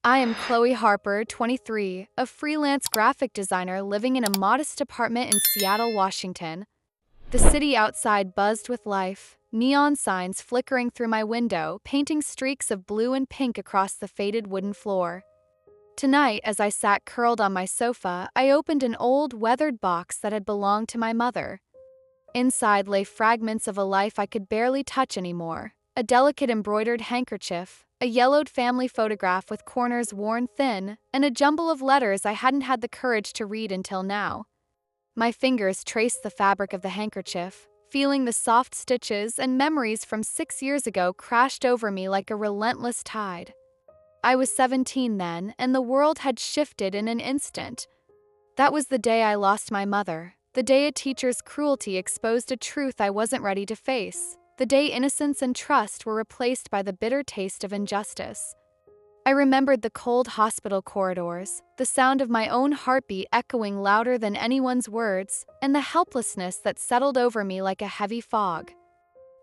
I am Chloe Harper, 23, a freelance graphic designer living in a modest apartment in Seattle, Washington. The city outside buzzed with life, neon signs flickering through my window, painting streaks of blue and pink across the faded wooden floor. Tonight, as I sat curled on my sofa, I opened an old, weathered box that had belonged to my mother. Inside lay fragments of a life I could barely touch anymore: a delicate embroidered handkerchief, a yellowed family photograph with corners worn thin, and a jumble of letters I hadn't had the courage to read until now. My fingers traced the fabric of the handkerchief, feeling the soft stitches, and memories from 6 years ago crashed over me like a relentless tide. I was 17 then, and the world had shifted in an instant. That was the day I lost my mother, the day a teacher's cruelty exposed a truth I wasn't ready to face, the day innocence and trust were replaced by the bitter taste of injustice. I remembered the cold hospital corridors, the sound of my own heartbeat echoing louder than anyone's words, and the helplessness that settled over me like a heavy fog.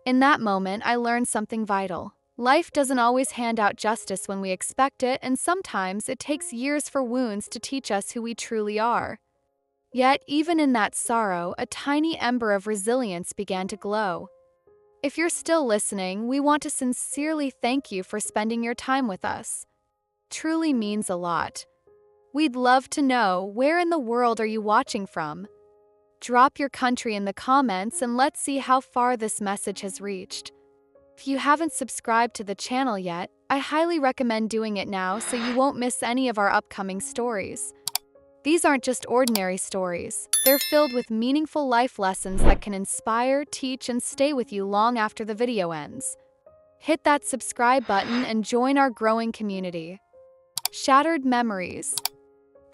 In that moment, I learned something vital. Life doesn't always hand out justice when we expect it, and sometimes it takes years for wounds to teach us who we truly are. Yet, even in that sorrow, a tiny ember of resilience began to glow. If you're still listening, we want to sincerely thank you for spending your time with us. Truly means a lot. We'd love to know, where in the world are you watching from? Drop your country in the comments and let's see how far this message has reached. If you haven't subscribed to the channel yet, I highly recommend doing it now so you won't miss any of our upcoming stories. These aren't just ordinary stories. They're filled with meaningful life lessons that can inspire, teach, and stay with you long after the video ends. Hit that subscribe button and join our growing community. Shattered memories.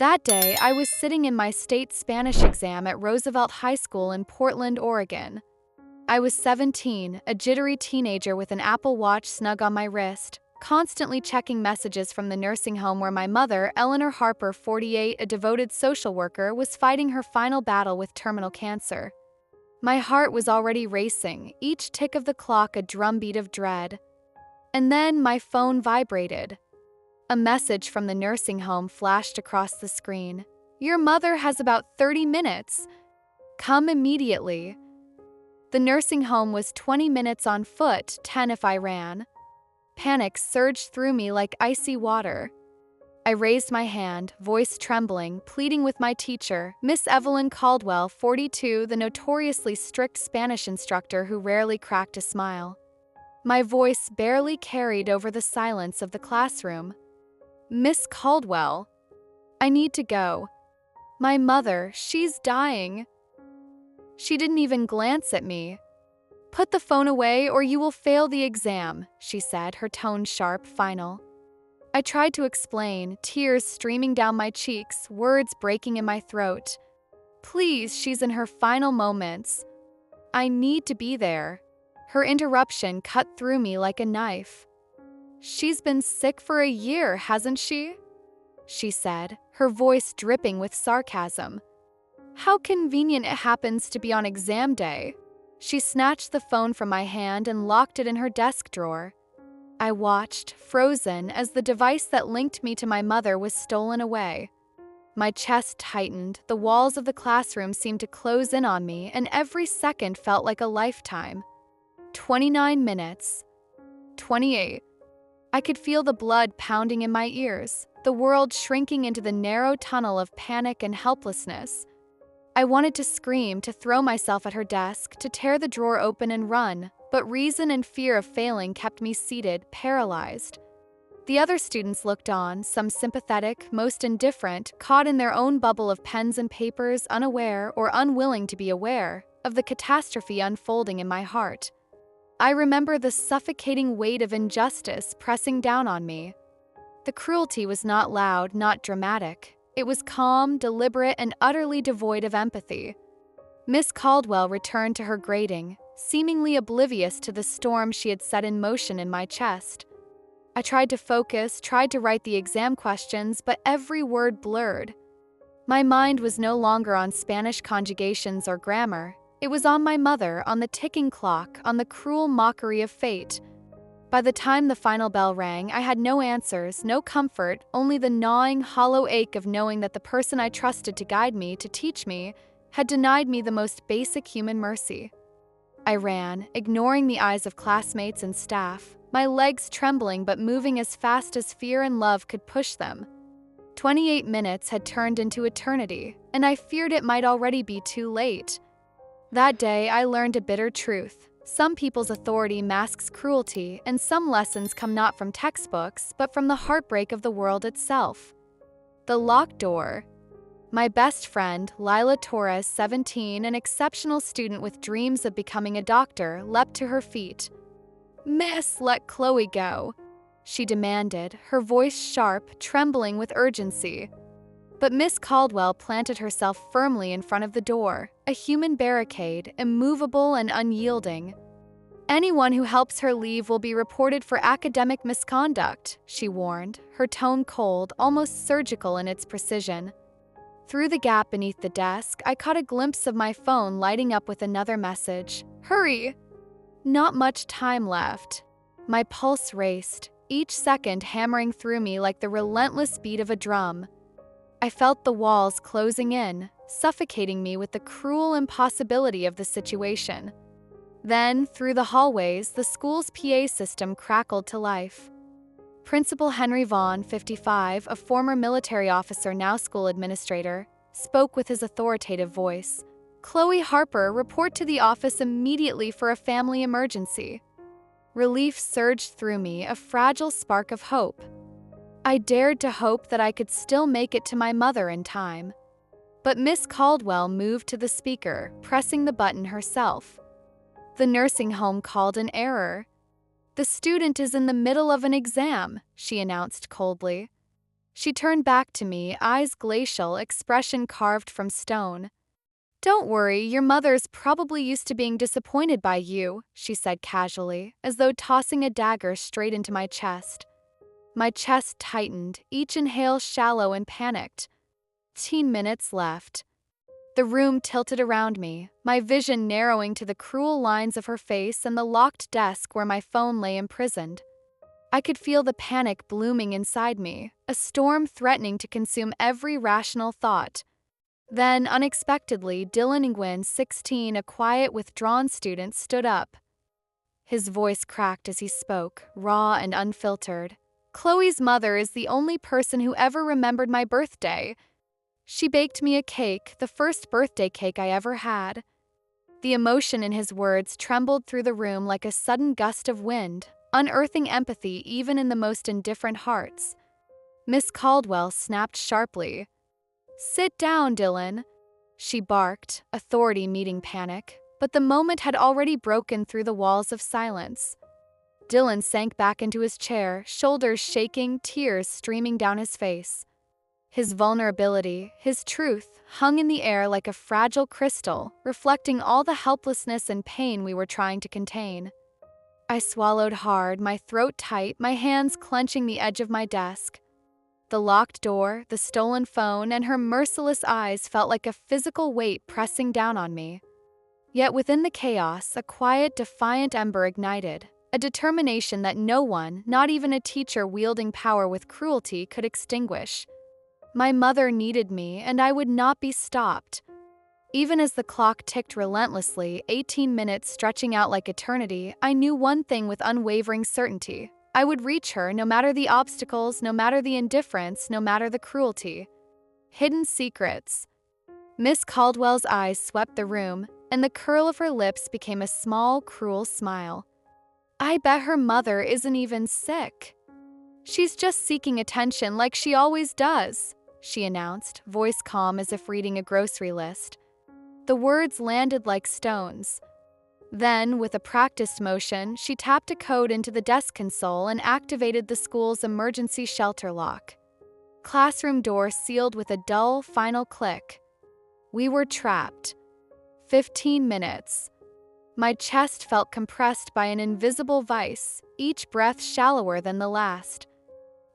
That day, I was sitting in my state Spanish exam at Roosevelt High School in Portland, Oregon. I was 17, a jittery teenager with an Apple Watch snug on my wrist, constantly checking messages from the nursing home where my mother, Eleanor Harper, 48, a devoted social worker, was fighting her final battle with terminal cancer. My heart was already racing, each tick of the clock a drumbeat of dread. And then my phone vibrated. A message from the nursing home flashed across the screen. "Your mother has about 30 minutes. Come immediately." The nursing home was 20 minutes on foot, 10 if I ran. Panic surged through me like icy water. I raised my hand, voice trembling, pleading with my teacher, Miss Evelyn Caldwell, 42, the notoriously strict Spanish instructor who rarely cracked a smile. My voice barely carried over the silence of the classroom. "Miss Caldwell, I need to go. My mother, she's dying." She didn't even glance at me. "Put the phone away or you will fail the exam," she said, her tone sharp, final. I tried to explain, tears streaming down my cheeks, words breaking in my throat. "Please, she's in her final moments. I need to be there." Her interruption cut through me like a knife. "She's been sick for a year, hasn't she?" she said, her voice dripping with sarcasm. "How convenient it happens to be on exam day." She snatched the phone from my hand and locked it in her desk drawer. I watched, frozen, as the device that linked me to my mother was stolen away. My chest tightened, the walls of the classroom seemed to close in on me, and every second felt like a lifetime. 29 minutes. 28. I could feel the blood pounding in my ears, the world shrinking into the narrow tunnel of panic and helplessness. I wanted to scream, to throw myself at her desk, to tear the drawer open and run, but reason and fear of failing kept me seated, paralyzed. The other students looked on, some sympathetic, most indifferent, caught in their own bubble of pens and papers, unaware or unwilling to be aware of the catastrophe unfolding in my heart. I remember the suffocating weight of injustice pressing down on me. The cruelty was not loud, not dramatic. It was calm, deliberate, and utterly devoid of empathy. Miss Caldwell returned to her grading, seemingly oblivious to the storm she had set in motion in my chest. I tried to focus, tried to write the exam questions, but every word blurred. My mind was no longer on Spanish conjugations or grammar. It was on my mother, on the ticking clock, on the cruel mockery of fate. By the time the final bell rang, I had no answers, no comfort, only the gnawing, hollow ache of knowing that the person I trusted to guide me, to teach me, had denied me the most basic human mercy. I ran, ignoring the eyes of classmates and staff, my legs trembling but moving as fast as fear and love could push them. 28 minutes had turned into eternity, and I feared it might already be too late. That day, I learned a bitter truth. Some people's authority masks cruelty, and some lessons come not from textbooks, but from the heartbreak of the world itself. The locked door. My best friend, Lila Torres, 17, an exceptional student with dreams of becoming a doctor, leapt to her feet. "Miss, let Chloe go," she demanded, her voice sharp, trembling with urgency. But Miss Caldwell planted herself firmly in front of the door, a human barricade, immovable and unyielding. "Anyone who helps her leave will be reported for academic misconduct," she warned, her tone cold, almost surgical in its precision. Through the gap beneath the desk, I caught a glimpse of my phone lighting up with another message. "Hurry!" Not much time left. My pulse raced, each second hammering through me like the relentless beat of a drum. I felt the walls closing in, suffocating me with the cruel impossibility of the situation. Then, through the hallways, the school's PA system crackled to life. Principal Henry Vaughn, 55, a former military officer, now school administrator, spoke with his authoritative voice. "Chloe Harper, report to the office immediately for a family emergency." Relief surged through me, a fragile spark of hope. I dared to hope that I could still make it to my mother in time. But Miss Caldwell moved to the speaker, pressing the button herself. The nursing home called an error. "The student is in the middle of an exam," she announced coldly. She turned back to me, eyes glacial, expression carved from stone. "Don't worry, your mother's probably used to being disappointed by you," she said casually, as though tossing a dagger straight into my chest. My chest tightened, each inhale shallow and panicked. 15 minutes left. The room tilted around me, my vision narrowing to the cruel lines of her face and the locked desk where my phone lay imprisoned. I could feel the panic blooming inside me, a storm threatening to consume every rational thought. Then, unexpectedly, Dylan Nguyen, 16, a quiet, withdrawn student, stood up. His voice cracked as he spoke, raw and unfiltered. "Chloe's mother is the only person who ever remembered my birthday. She baked me a cake, the first birthday cake I ever had." The emotion in his words trembled through the room like a sudden gust of wind, unearthing empathy even in the most indifferent hearts. Miss Caldwell snapped sharply. "Sit down, Dylan," she barked, authority meeting panic, but the moment had already broken through the walls of silence. Dylan sank back into his chair, shoulders shaking, tears streaming down his face. His vulnerability, his truth, hung in the air like a fragile crystal, reflecting all the helplessness and pain we were trying to contain. I swallowed hard, my throat tight, my hands clenching the edge of my desk. The locked door, the stolen phone, and her merciless eyes felt like a physical weight pressing down on me. Yet within the chaos, a quiet, defiant ember ignited, a determination that no one, not even a teacher wielding power with cruelty, could extinguish. My mother needed me, and I would not be stopped. Even as the clock ticked relentlessly, 18 minutes stretching out like eternity, I knew one thing with unwavering certainty. I would reach her, no matter the obstacles, no matter the indifference, no matter the cruelty. Hidden secrets. Miss Caldwell's eyes swept the room, and the curl of her lips became a small, cruel smile. "I bet her mother isn't even sick. She's just seeking attention like she always does," she announced, voice calm as if reading a grocery list. The words landed like stones. Then, with a practiced motion, she tapped a code into the desk console and activated the school's emergency shelter lock. Classroom door sealed with a dull, final click. We were trapped. 15 minutes. My chest felt compressed by an invisible vice, each breath shallower than the last.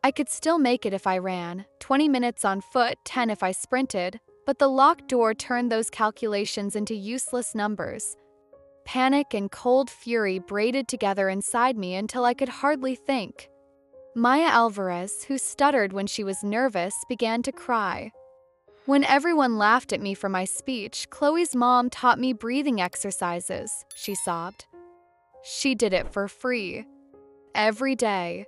I could still make it if I ran, 20 minutes on foot, 10 if I sprinted, but the locked door turned those calculations into useless numbers. Panic and cold fury braided together inside me until I could hardly think. Maya Alvarez, who stuttered when she was nervous, began to cry. When everyone laughed at me for my speech, Chloe's mom taught me breathing exercises, she sobbed. She did it for free. Every day.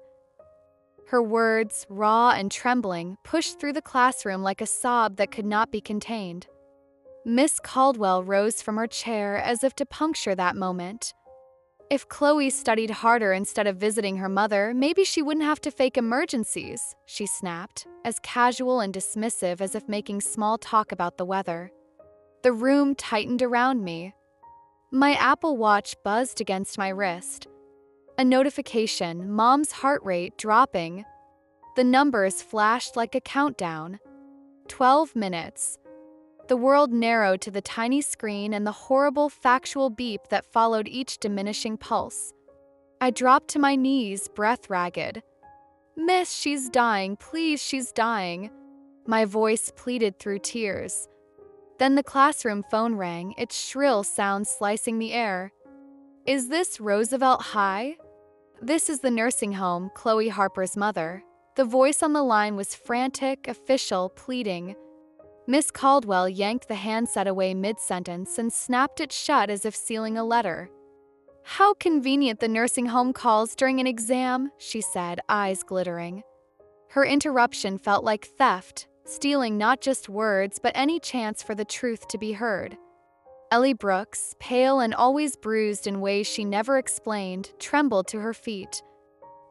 Her words, raw and trembling, pushed through the classroom like a sob that could not be contained. Miss Caldwell rose from her chair as if to puncture that moment. If Chloe studied harder instead of visiting her mother, maybe she wouldn't have to fake emergencies, she snapped, as casual and dismissive as if making small talk about the weather. The room tightened around me. My Apple Watch buzzed against my wrist. A notification, Mom's heart rate dropping. The numbers flashed like a countdown. 12 minutes. The world narrowed to the tiny screen and the horrible factual beep that followed each diminishing pulse. I dropped to my knees, breath ragged. "Miss, she's dying, please, she's dying." My voice pleaded through tears. Then the classroom phone rang, its shrill sound slicing the air. "Is this Roosevelt High?" "This is the nursing home, Chloe Harper's mother." The voice on the line was frantic, official, pleading. Miss Caldwell yanked the handset away mid-sentence and snapped it shut as if sealing a letter. "How convenient the nursing home calls during an exam," she said, eyes glittering. Her interruption felt like theft, stealing not just words but any chance for the truth to be heard. Ellie Brooks, pale and always bruised in ways she never explained, trembled to her feet.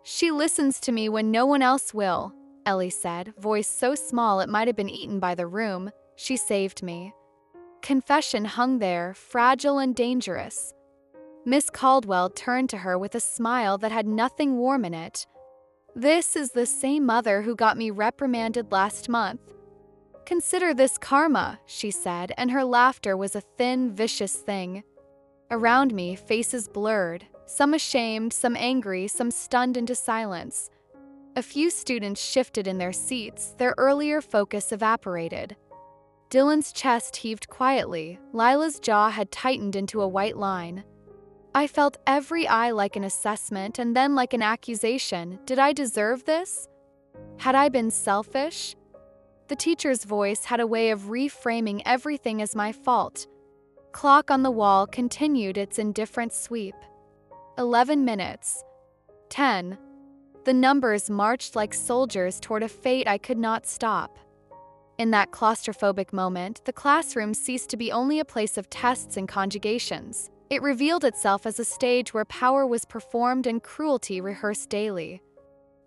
"She listens to me when no one else will," Ellie said, voice so small it might have been eaten by the room. "She saved me." Confession hung there, fragile and dangerous. Miss Caldwell turned to her with a smile that had nothing warm in it. "This is the same mother who got me reprimanded last month. Consider this karma," she said, and her laughter was a thin, vicious thing. Around me, faces blurred, some ashamed, some angry, some stunned into silence. A few students shifted in their seats, their earlier focus evaporated. Dylan's chest heaved quietly, Lila's jaw had tightened into a white line. I felt every eye like an assessment and then like an accusation. Did I deserve this? Had I been selfish? The teacher's voice had a way of reframing everything as my fault. Clock on the wall continued its indifferent sweep. 11 minutes. 10. The numbers marched like soldiers toward a fate I could not stop. In that claustrophobic moment, the classroom ceased to be only a place of tests and conjugations. It revealed itself as a stage where power was performed and cruelty rehearsed daily.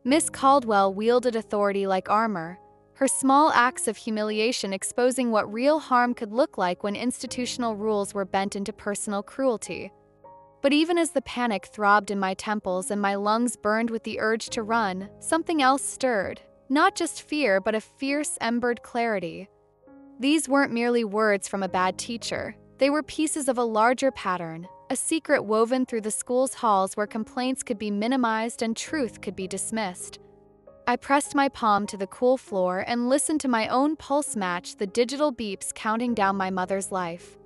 Miss Caldwell wielded authority like armor, her small acts of humiliation exposing what real harm could look like when institutional rules were bent into personal cruelty. But even as the panic throbbed in my temples and my lungs burned with the urge to run, something else stirred. Not just fear, but a fierce, embered clarity. These weren't merely words from a bad teacher. They were pieces of a larger pattern, a secret woven through the school's halls where complaints could be minimized and truth could be dismissed. I pressed my palm to the cool floor and listened to my own pulse match the digital beeps counting down my mother's life.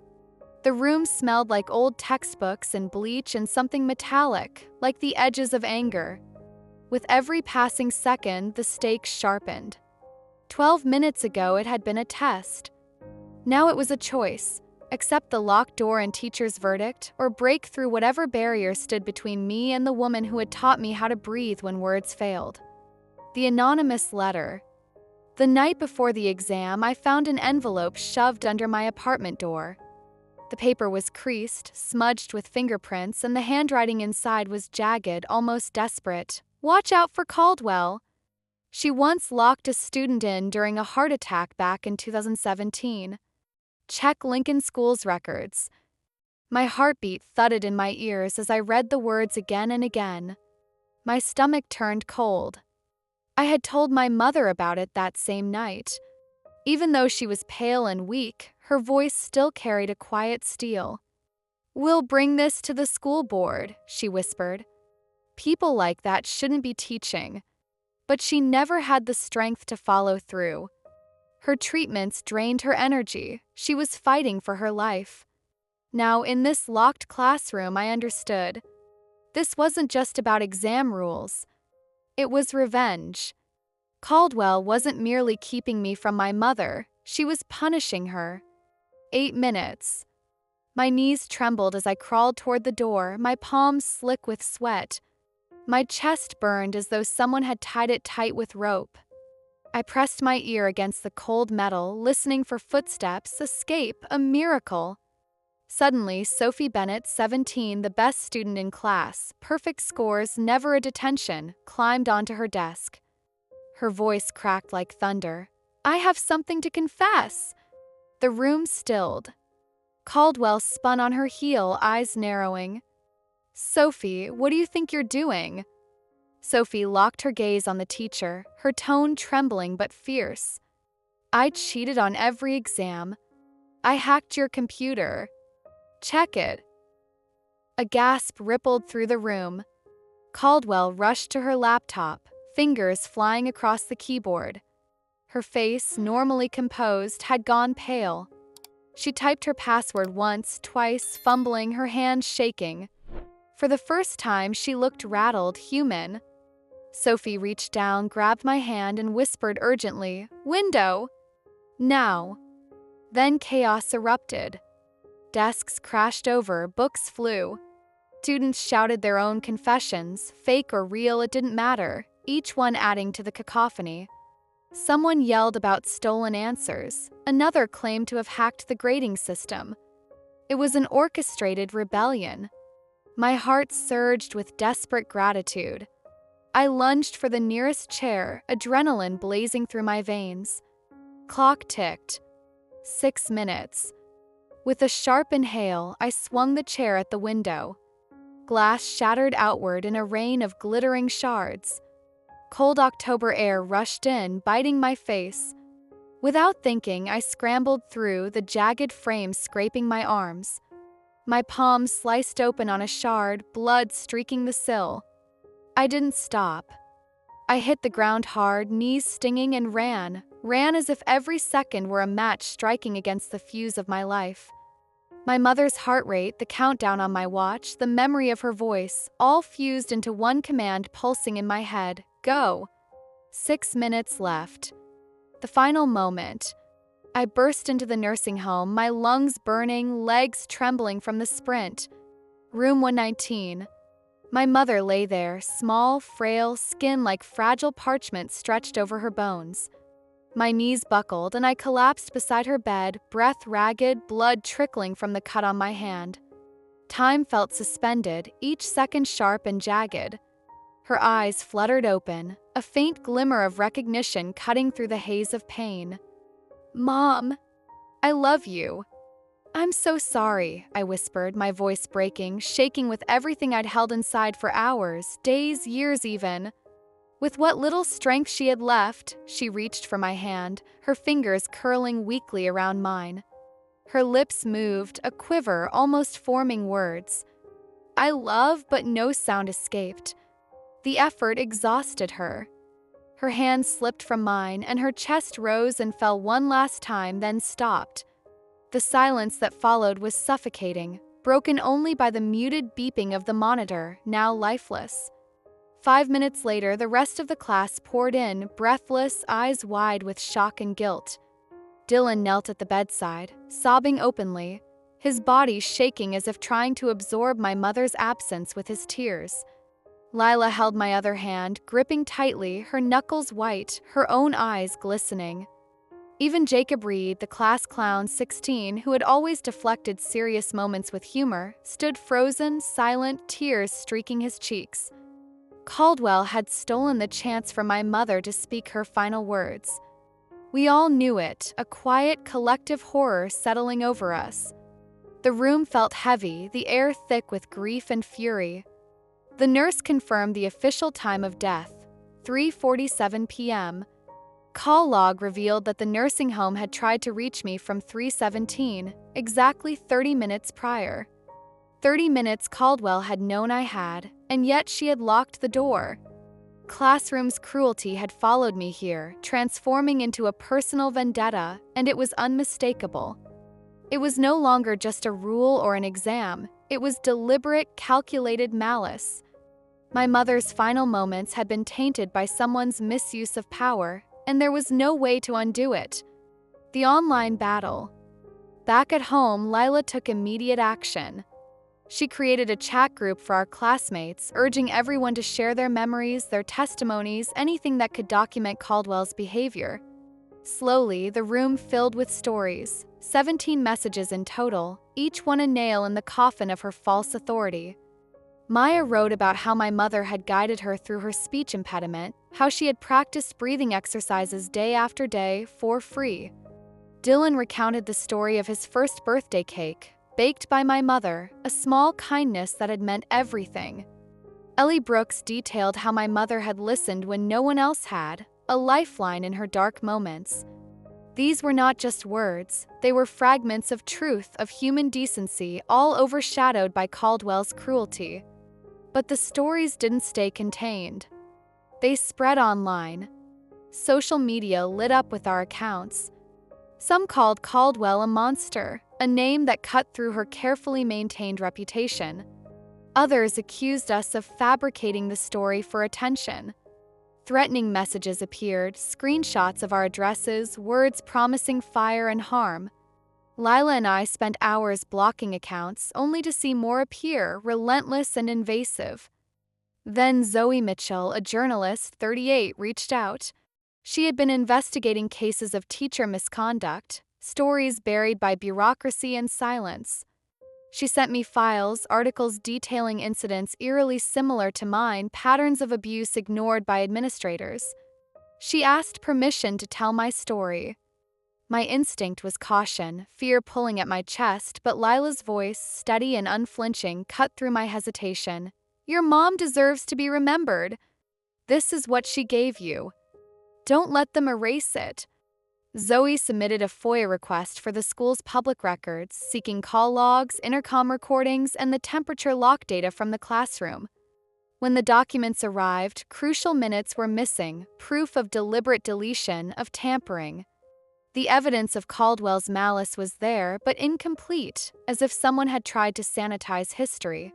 The room smelled like old textbooks and bleach and something metallic, like the edges of anger. With every passing second, the stakes sharpened. 12 minutes ago, it had been a test. Now it was a choice: accept the locked door and teacher's verdict, or break through whatever barrier stood between me and the woman who had taught me how to breathe when words failed. The anonymous letter. The night before the exam, I found an envelope shoved under my apartment door. The paper was creased, smudged with fingerprints, and the handwriting inside was jagged, almost desperate. "Watch out for Caldwell. She once locked a student in during a heart attack back in 2017. Check Lincoln School's records." My heartbeat thudded in my ears as I read the words again and again. My stomach turned cold. I had told my mother about it that same night. Even though she was pale and weak, her voice still carried a quiet steel. "We'll bring this to the school board," she whispered. People like that shouldn't be teaching. But she never had the strength to follow through. Her treatments drained her energy. She was fighting for her life. Now, in this locked classroom, I understood. This wasn't just about exam rules. It was revenge. Caldwell wasn't merely keeping me from my mother, she was punishing her. 8 minutes. My knees trembled as I crawled toward the door, my palms slick with sweat. My chest burned as though someone had tied it tight with rope. I pressed my ear against the cold metal, listening for footsteps, escape, a miracle. Suddenly, Sophie Bennett, 17, the best student in class, perfect scores, never a detention, climbed onto her desk. Her voice cracked like thunder. "I have something to confess." The room stilled. Caldwell spun on her heel, eyes narrowing. "Sophie, what do you think you're doing?" Sophie locked her gaze on the teacher, her tone trembling but fierce. "I cheated on every exam. I hacked your computer. Check it." A gasp rippled through the room. Caldwell rushed to her laptop, fingers flying across the keyboard. Her face, normally composed, had gone pale. She typed her password once, twice, fumbling, her hands shaking. For the first time, she looked rattled, human. Sophie reached down, grabbed my hand, and whispered urgently, "Window! Now!" Then chaos erupted. Desks crashed over, books flew. Students shouted their own confessions, fake or real, it didn't matter, each one adding to the cacophony. Someone yelled about stolen answers. Another claimed to have hacked the grading system. It was an orchestrated rebellion. My heart surged with desperate gratitude. I lunged for the nearest chair, adrenaline blazing through my veins. Clock ticked. 6 minutes. With a sharp inhale, I swung the chair at the window. Glass shattered outward in a rain of glittering shards. Cold October air rushed in, biting my face. Without thinking, I scrambled through, the jagged frame scraping my arms. My palm sliced open on a shard, blood streaking the sill. I didn't stop. I hit the ground hard, knees stinging, and ran as if every second were a match striking against the fuse of my life. My mother's heart rate, the countdown on my watch, the memory of her voice, all fused into one command pulsing in my head: go. 6 minutes left. The final moment. I burst into the nursing home, my lungs burning, legs trembling from the sprint. Room 119. My mother lay there, small, frail, skin like fragile parchment stretched over her bones. My knees buckled, and I collapsed beside her bed, breath ragged, blood trickling from the cut on my hand. Time felt suspended, each second sharp and jagged. Her eyes fluttered open, a faint glimmer of recognition cutting through the haze of pain. "Mom, I love you." "I'm so sorry," I whispered, my voice breaking, shaking with everything I'd held inside for hours, days, years even. With what little strength she had left, she reached for my hand, her fingers curling weakly around mine. Her lips moved, a quiver, almost forming words. "I love," but no sound escaped. The effort exhausted her. Her hand slipped from mine, and her chest rose and fell one last time, then stopped. The silence that followed was suffocating, broken only by the muted beeping of the monitor, now lifeless. 5 minutes later, the rest of the class poured in, breathless, eyes wide with shock and guilt. Dylan knelt at the bedside, sobbing openly, his body shaking as if trying to absorb my mother's absence with his tears. Lila held my other hand, gripping tightly, her knuckles white, her own eyes glistening. Even Jacob Reed, the class clown, 16, who had always deflected serious moments with humor, stood frozen, silent, tears streaking his cheeks. Caldwell had stolen the chance for my mother to speak her final words. We all knew it, a quiet, collective horror settling over us. The room felt heavy, the air thick with grief and fury. The nurse confirmed the official time of death, 3:47 p.m. Call log revealed that the nursing home had tried to reach me from 3:17, exactly 30 minutes prior. 30 minutes Caldwell had known I had, and yet she had locked the door. Classroom's cruelty had followed me here, transforming into a personal vendetta, and it was unmistakable. It was no longer just a rule or an exam, it was deliberate, calculated malice. My mother's final moments had been tainted by someone's misuse of power, and there was no way to undo it. The online battle. Back at home, Lila took immediate action. She created a chat group for our classmates, urging everyone to share their memories, their testimonies, anything that could document Caldwell's behavior. Slowly, the room filled with stories, 17 messages in total, each one a nail in the coffin of her false authority. Maya wrote about how my mother had guided her through her speech impediment, how she had practiced breathing exercises day after day for free. Dylan recounted the story of his first birthday cake, baked by my mother, a small kindness that had meant everything. Ellie Brooks detailed how my mother had listened when no one else had, a lifeline in her dark moments. These were not just words, they were fragments of truth, of human decency, all overshadowed by Caldwell's cruelty. But the stories didn't stay contained. They spread online. Social media lit up with our accounts. Some called Caldwell a monster, a name that cut through her carefully maintained reputation. Others accused us of fabricating the story for attention. Threatening messages appeared, screenshots of our addresses, words promising fire and harm. Lila and I spent hours blocking accounts, only to see more appear, relentless and invasive. Then Zoe Mitchell, a journalist, 38, reached out. She had been investigating cases of teacher misconduct, stories buried by bureaucracy and silence. She sent me files, articles detailing incidents eerily similar to mine, patterns of abuse ignored by administrators. She asked permission to tell my story. My instinct was caution, fear pulling at my chest, but Lila's voice, steady and unflinching, cut through my hesitation. Your mom deserves to be remembered. This is what she gave you. Don't let them erase it. Zoe submitted a FOIA request for the school's public records, seeking call logs, intercom recordings, and the temperature lock data from the classroom. When the documents arrived, crucial minutes were missing, proof of deliberate deletion, of tampering. The evidence of Caldwell's malice was there, but incomplete, as if someone had tried to sanitize history.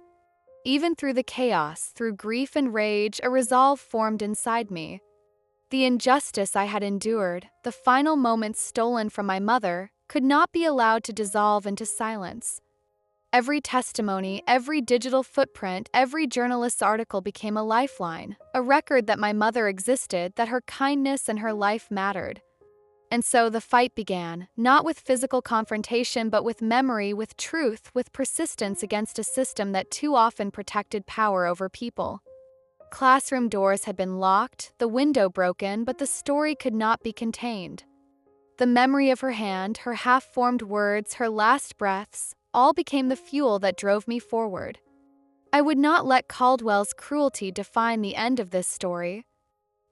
Even through the chaos, through grief and rage, a resolve formed inside me. The injustice I had endured, the final moments stolen from my mother, could not be allowed to dissolve into silence. Every testimony, every digital footprint, every journalist's article became a lifeline, a record that my mother existed, that her kindness and her life mattered. And so the fight began, not with physical confrontation, but with memory, with truth, with persistence against a system that too often protected power over people. Classroom doors had been locked, the window broken, but the story could not be contained. The memory of her hand, her half-formed words, her last breaths, all became the fuel that drove me forward. I would not let Caldwell's cruelty define the end of this story.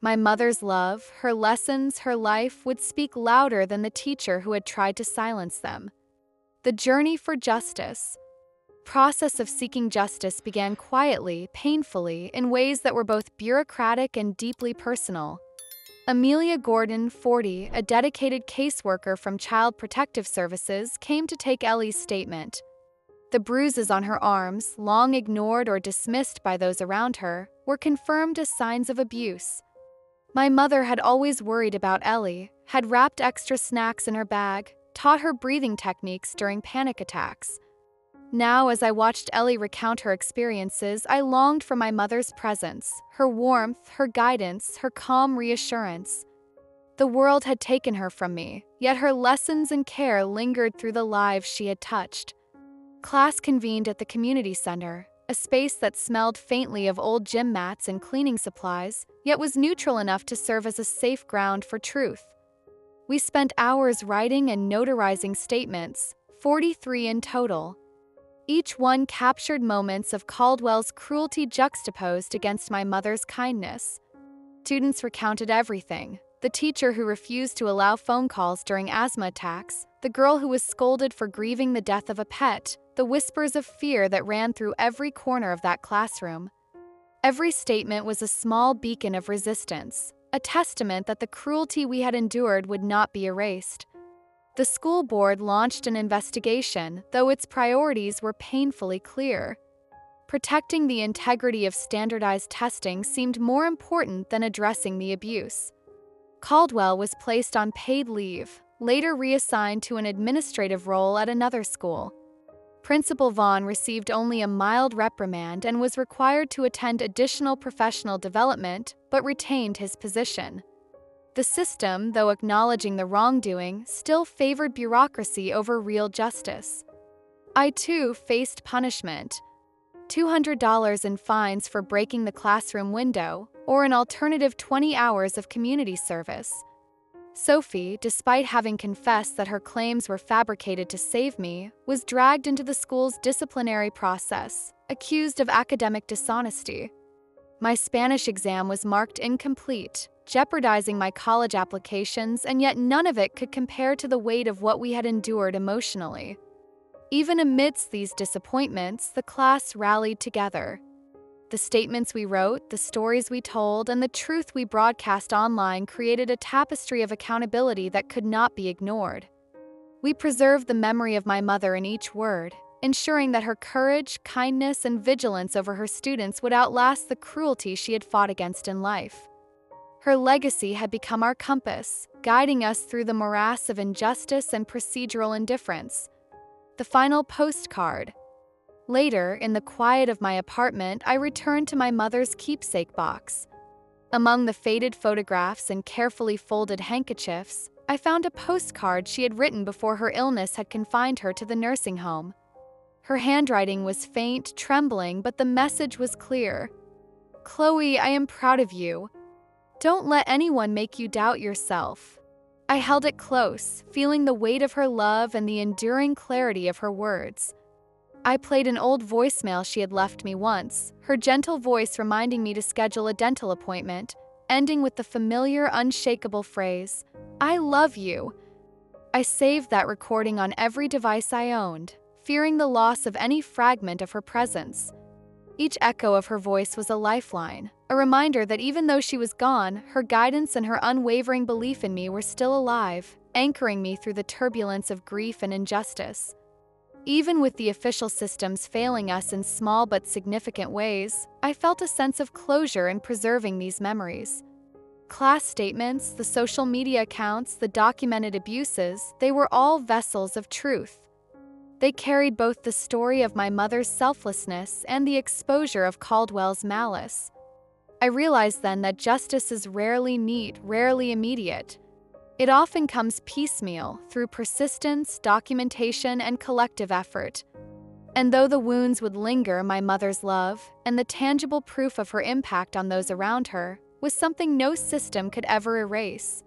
My mother's love, her lessons, her life would speak louder than the teacher who had tried to silence them. The journey for justice. Process of seeking justice began quietly, painfully, in ways that were both bureaucratic and deeply personal. Amelia Gordon, 40, a dedicated caseworker from Child Protective Services, came to take Ellie's statement. The bruises on her arms, long ignored or dismissed by those around her, were confirmed as signs of abuse. My mother had always worried about Ellie, had wrapped extra snacks in her bag, taught her breathing techniques during panic attacks. Now, as I watched Ellie recount her experiences, I longed for my mother's presence, her warmth, her guidance, her calm reassurance. The world had taken her from me, yet her lessons and care lingered through the lives she had touched. Class convened at the community center, a space that smelled faintly of old gym mats and cleaning supplies, yet was neutral enough to serve as a safe ground for truth. We spent hours writing and notarizing statements, 43 in total. Each one captured moments of Caldwell's cruelty juxtaposed against my mother's kindness. Students recounted everything: the teacher who refused to allow phone calls during asthma attacks, the girl who was scolded for grieving the death of a pet, the whispers of fear that ran through every corner of that classroom. Every statement was a small beacon of resistance, a testament that the cruelty we had endured would not be erased. The school board launched an investigation, though its priorities were painfully clear. Protecting the integrity of standardized testing seemed more important than addressing the abuse. Caldwell was placed on paid leave, later reassigned to an administrative role at another school. Principal Vaughn received only a mild reprimand and was required to attend additional professional development, but retained his position. The system, though acknowledging the wrongdoing, still favored bureaucracy over real justice. I, too, faced punishment: $200 in fines for breaking the classroom window, or an alternative 20 hours of community service. Sophie, despite having confessed that her claims were fabricated to save me, was dragged into the school's disciplinary process, accused of academic dishonesty. My Spanish exam was marked incomplete, jeopardizing my college applications, and yet none of it could compare to the weight of what we had endured emotionally. Even amidst these disappointments, the class rallied together. The statements we wrote, the stories we told, and the truth we broadcast online created a tapestry of accountability that could not be ignored. We preserved the memory of my mother in each word, ensuring that her courage, kindness, and vigilance over her students would outlast the cruelty she had fought against in life. Her legacy had become our compass, guiding us through the morass of injustice and procedural indifference. The final postcard. Later, in the quiet of my apartment, I returned to my mother's keepsake box. Among the faded photographs and carefully folded handkerchiefs, I found a postcard she had written before her illness had confined her to the nursing home. Her handwriting was faint, trembling, but the message was clear. "Chloe, I am proud of you. Don't let anyone make you doubt yourself." I held it close, feeling the weight of her love and the enduring clarity of her words. I played an old voicemail she had left me once, her gentle voice reminding me to schedule a dental appointment, ending with the familiar, unshakable phrase, "I love you." I saved that recording on every device I owned, fearing the loss of any fragment of her presence. Each echo of her voice was a lifeline, a reminder that even though she was gone, her guidance and her unwavering belief in me were still alive, anchoring me through the turbulence of grief and injustice. Even with the official systems failing us in small but significant ways, I felt a sense of closure in preserving these memories. Class statements, the social media accounts, the documented abuses, they were all vessels of truth. They carried both the story of my mother's selflessness and the exposure of Caldwell's malice. I realized then that justice is rarely neat, rarely immediate. It often comes piecemeal, through persistence, documentation, and collective effort. And though the wounds would linger, my mother's love, and the tangible proof of her impact on those around her, was something no system could ever erase.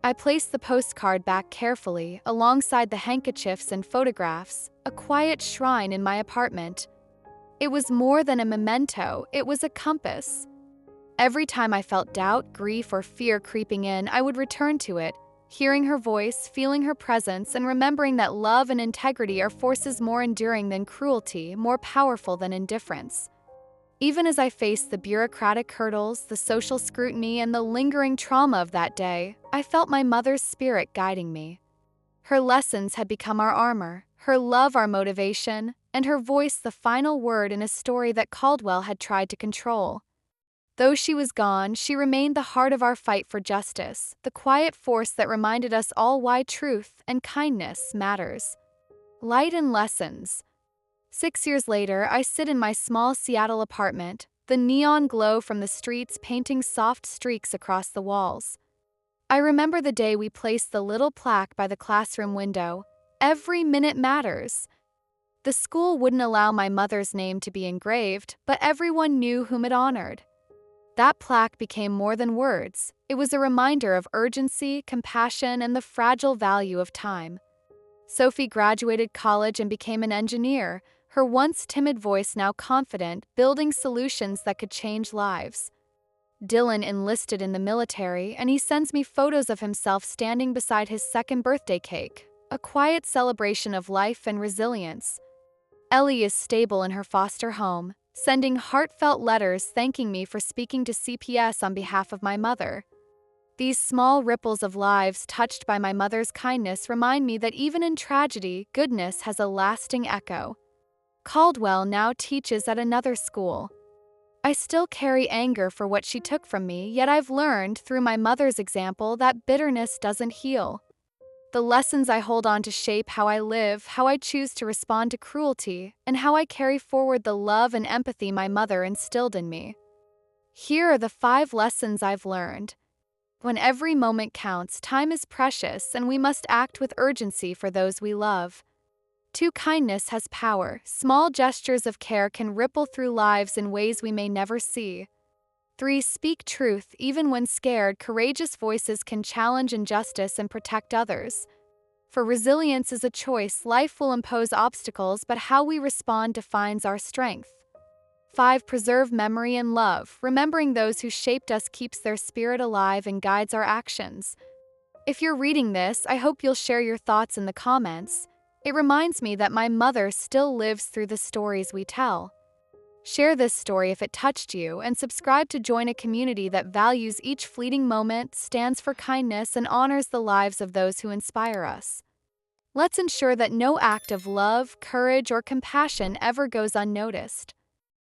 I placed the postcard back carefully, alongside the handkerchiefs and photographs, a quiet shrine in my apartment. It was more than a memento, it was a compass. Every time I felt doubt, grief, or fear creeping in, I would return to it, hearing her voice, feeling her presence, and remembering that love and integrity are forces more enduring than cruelty, more powerful than indifference. Even as I faced the bureaucratic hurdles, the social scrutiny, and the lingering trauma of that day, I felt my mother's spirit guiding me. Her lessons had become our armor, her love our motivation, and her voice the final word in a story that Caldwell had tried to control. Though she was gone, she remained the heart of our fight for justice, the quiet force that reminded us all why truth and kindness matters. Light and lessons. 6 years later, I sit in my small Seattle apartment, the neon glow from the streets painting soft streaks across the walls. I remember the day we placed the little plaque by the classroom window, "Every minute matters." The school wouldn't allow my mother's name to be engraved, but everyone knew whom it honored. That plaque became more than words. It was a reminder of urgency, compassion, and the fragile value of time. Sophie graduated college and became an engineer, her once timid voice now confident, building solutions that could change lives. Dylan enlisted in the military, and he sends me photos of himself standing beside his second birthday cake, a quiet celebration of life and resilience. Ellie is stable in her foster home, sending heartfelt letters thanking me for speaking to CPS on behalf of my mother. These small ripples of lives touched by my mother's kindness remind me that even in tragedy, goodness has a lasting echo. Caldwell now teaches at another school. I still carry anger for what she took from me, yet I've learned through my mother's example that bitterness doesn't heal. The lessons I hold on to shape how I live, how I choose to respond to cruelty, and how I carry forward the love and empathy my mother instilled in me. Here are the 5 lessons I've learned. When every moment counts, time is precious, and we must act with urgency for those we love. 2. Kindness has power. Small gestures of care can ripple through lives in ways we may never see. 3. Speak truth. Even when scared, courageous voices can challenge injustice and protect others. For resilience is a choice. Life will impose obstacles, but how we respond defines our strength. 5. Preserve memory and love. Remembering those who shaped us keeps their spirit alive and guides our actions. If you're reading this, I hope you'll share your thoughts in the comments. It reminds me that my mother still lives through the stories we tell. Share this story if it touched you, and subscribe to join a community that values each fleeting moment, stands for kindness, and honors the lives of those who inspire us. Let's ensure that no act of love, courage, or compassion ever goes unnoticed.